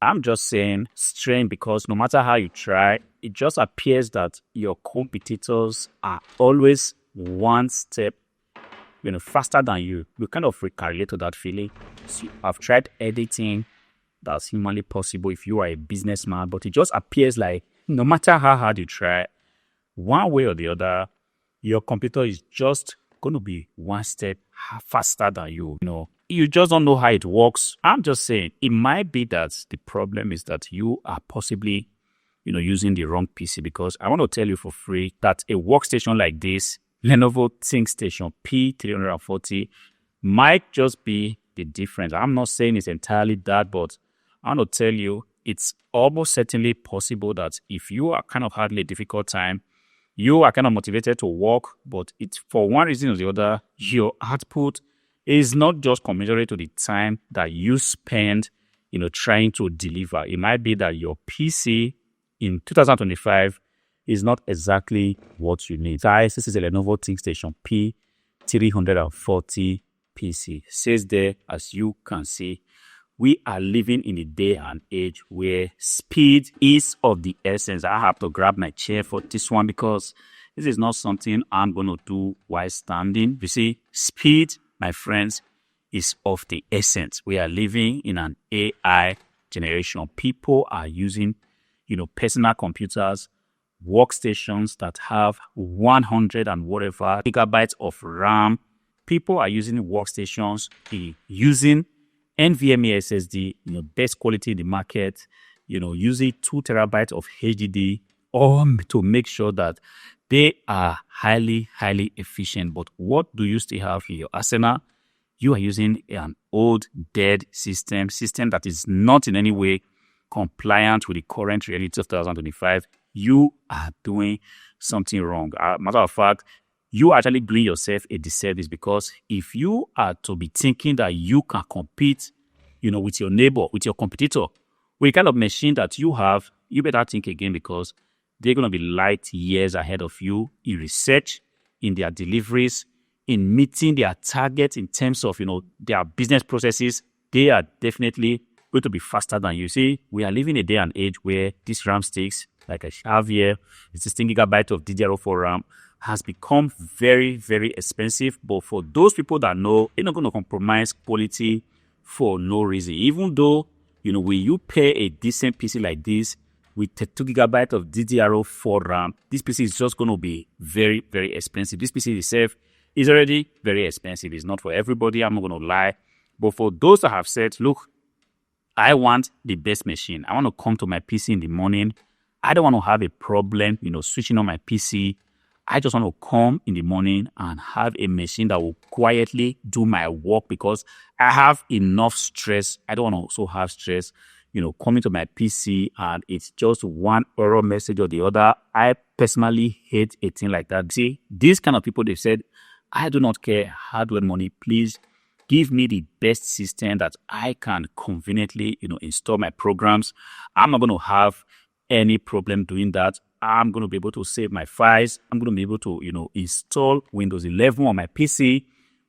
I'm just saying strange because no matter how you try, it just appears that your competitors are always one step, faster than you. You kind of relate to that feeling. So I've tried editing that's humanly possible if you are a businessman, but it just appears like no matter how hard you try, one way or the other, your computer is just going to be one step faster than you. You just don't know how it works. I'm just saying it might be that the problem is that you are possibly, using the wrong PC, because I want to tell you for free that a workstation like this, Lenovo ThinkStation P340, might just be the difference. I'm not saying it's entirely that, but I want to tell you it's almost certainly possible that if you are kind of having a difficult time, you are kind of motivated to work, but it's for one reason or the other, your output is not just commensurate to the time that you spend, trying to deliver. It might be that your PC in 2025 is not exactly what you need. Guys, this is a Lenovo ThinkStation P340 PC. It says there, as you can see, we are living in a day and age where speed is of the essence. I have to grab my chair for this one because this is not something I'm going to do while standing. You see, speed, my friends, is of the essence. We are living in an AI generation. People are using, personal computers, workstations that have 100 and whatever gigabytes of RAM. People are using workstations, using NVMe SSD, best quality in the market, using 2 terabytes of HDD, all to make sure that they are highly, highly efficient. But what do you still have in your arsenal? You are using an old, dead system that is not in any way compliant with the current reality of 2025. You are doing something wrong. Matter of fact, you are actually doing yourself a disservice, because if you are to be thinking that you can compete, with your neighbor, with your competitor, with the kind of machine that you have, you better think again, because they're going to be light years ahead of you in research, in their deliveries, in meeting their targets in terms of, their business processes. They are definitely going to be faster than you. See, we are living a day and age where these RAM sticks, like I have here, 16 gigabyte of DDR4 RAM, has become very, very expensive. But for those people that know, they're not going to compromise quality for no reason. Even though, when you pay a decent PC like this with 2 gigabyte of DDR4 RAM, this PC is just going to be very, very expensive. This PC itself is already very expensive. It's not for everybody, I'm not going to lie. But for those that have said, look, I want the best machine. I want to come to my PC in the morning. I don't want to have a problem, switching on my PC. I just want to come in the morning and have a machine that will quietly do my work, because I have enough stress. I don't want to also have stress, coming to my PC and it's just one error message or the other. I personally hate a thing like that. See, these kind of people, they said, I do not care hardware money. Please give me the best system that I can conveniently, install my programs. I'm not going to have any problem doing that. I'm going to be able to save my files. I'm going to be able to, install Windows 11 on my PC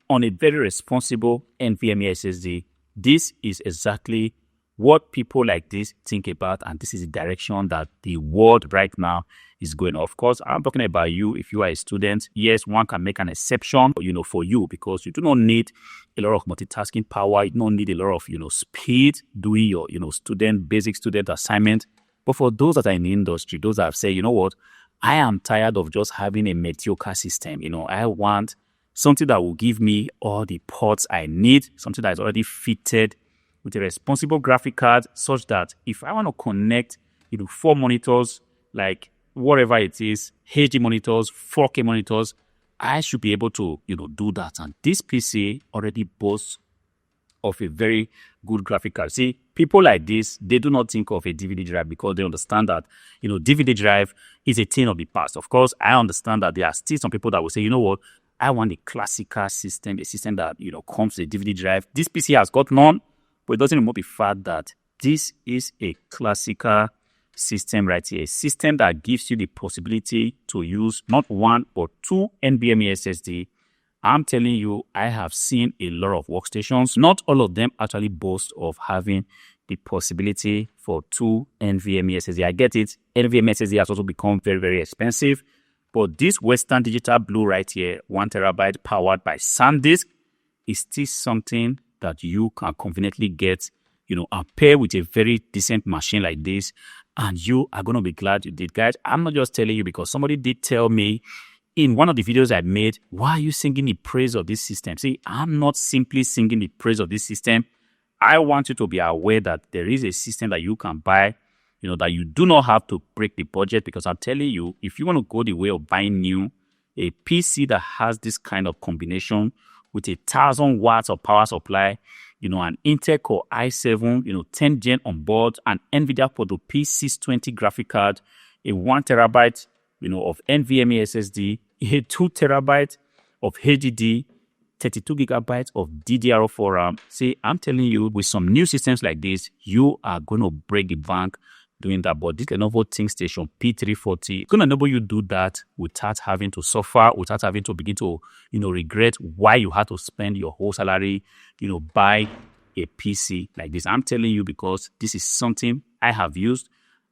on a very responsible NVMe SSD. This is exactly what people like this think about, and this is the direction that the world right now is going. Of course, I'm talking about you. If you are a student, yes, one can make an exception, for you, because you do not need a lot of multitasking power. You don't need a lot of, speed doing your, basic student assignment. But for those that are in the industry, those that have said, what, I am tired of just having a mediocre system. I want something that will give me all the ports I need, something that is already fitted with a responsible graphic card, such that if I want to connect, 4 monitors, like whatever it is, HD monitors, 4K monitors, I should be able to, do that. And this PC already boasts of a very good graphic card. See, people like this, they do not think of a DVD drive, because they understand that, DVD drive is a thing of the past. Of course, I understand that there are still some people that will say, you know what, I want a classical system, a system that, comes with a DVD drive. This PC has got none, but it doesn't remove the fact that this is a classical system right here, a system that gives you the possibility to use not 1 but 2 NVMe SSD. I'm telling you, I have seen a lot of workstations. Not all of them actually boast of having, the possibility for 2 NVMe SSD. I get it. NVMe SSD has also become very, very expensive. But this Western Digital Blue right here, 1 terabyte powered by SanDisk, is still something that you can conveniently get, and pair with a very decent machine like this. And you are going to be glad you did, guys. I'm not just telling you because somebody did tell me in one of the videos I made, why are you singing the praise of this system? See, I'm not simply singing the praise of this system. I want you to be aware that there is a system that you can buy, that you do not have to break the budget, because I'm telling you, if you want to go the way of buying new, a PC that has this kind of combination with 1,000 watts of power supply, an Intel Core i7, 10 Gen on board, an NVIDIA Porto P620 graphic card, a 1 terabyte, of NVMe SSD, a 2 terabyte of HDD, 32 gigabytes of DDR4 RAM. See, I'm telling you, with some new systems like this, you are going to break the bank doing that. But this Lenovo ThinkStation P340 is going to enable you to do that without having to suffer, without having to begin to, regret why you had to spend your whole salary, buy a PC like this. I'm telling you because this is something I have used.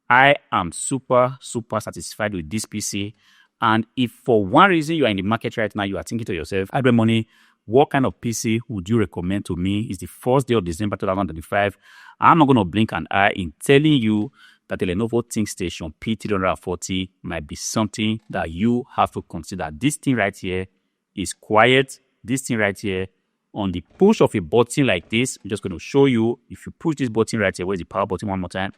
I am super, super satisfied with this PC. And if for one reason you are in the market right now, you are thinking to yourself, Adware Money, what kind of PC would you recommend to me? It's the first day of December 2025. I'm not going to blink an eye in telling you that the Lenovo ThinkStation P340 might be something that you have to consider. This thing right here is quiet. This thing right here, on the push of a button like this, I'm just going to show you. If you push this button right here, where's the power button one more time?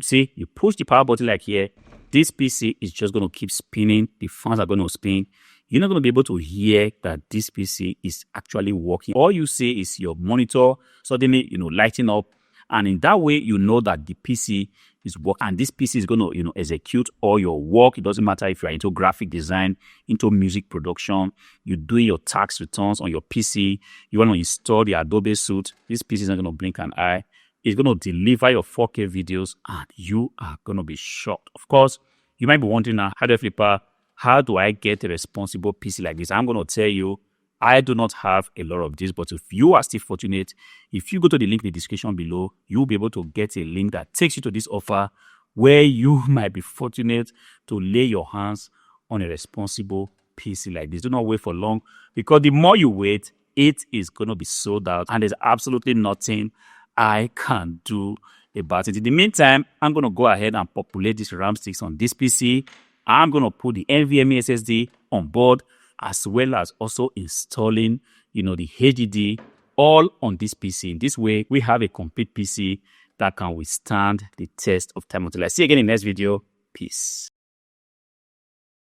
See, you push the power button like here, this PC is just going to keep spinning. The fans are going to spin. You're not going to be able to hear that this PC is actually working. All you see is your monitor suddenly, lighting up. And in that way, you know that the PC is working. And this PC is going to, execute all your work. It doesn't matter if you're into graphic design, into music production, you're doing your tax returns on your PC, you want to install the Adobe suite. This PC is not going to blink an eye. It's going to deliver your 4K videos and you are going to be shocked. Of course, you might be wondering now, Hardware Flipper, how do I get a responsible PC like this? I'm going to tell you, I do not have a lot of this, but if you are still fortunate, if you go to the link in the description below, you'll be able to get a link that takes you to this offer where you might be fortunate to lay your hands on a responsible PC like this. Do not wait for long, because the more you wait, it is going to be sold out and there's absolutely nothing I can do about it. In the meantime, I'm going to go ahead and populate these RAM sticks on this PC. I'm going to put the NVMe SSD on board, as well as also installing, the HDD all on this PC. In this way, we have a complete PC that can withstand the test of time. Until I see you again in the next video. Peace.